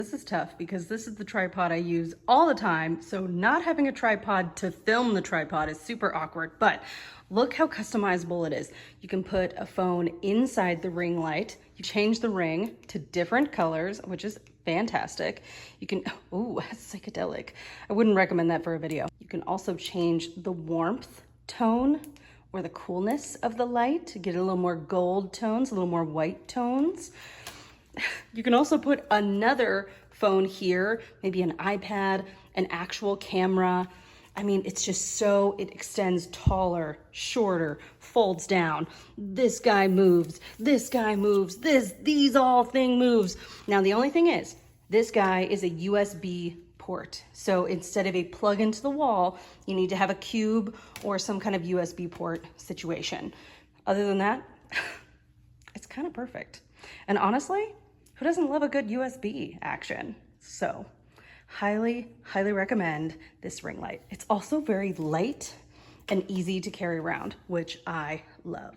This is tough because this is the tripod I use all the time. So not having a tripod to film the tripod is super awkward, but look how customizable it is. You can put a phone inside the ring light. You change the ring to different colors, which is fantastic. You can, oh, psychedelic. I wouldn't recommend that for a video. You can also change the warmth tone or the coolness of the light to get a little more gold tones, a little more white tones. You can also put another phone here, maybe an iPad, an actual camera. I mean, it's just so, it extends taller, shorter, folds down. This guy moves, these all thing moves. Now, the only thing is, this guy is a USB port. So instead of a plug into the wall, you need to have a cube or some kind of USB port situation. Other than that, it's kind of perfect. And honestly, who doesn't love a good USB action? So highly, highly recommend this ring light. It's also very light and easy to carry around, which I love.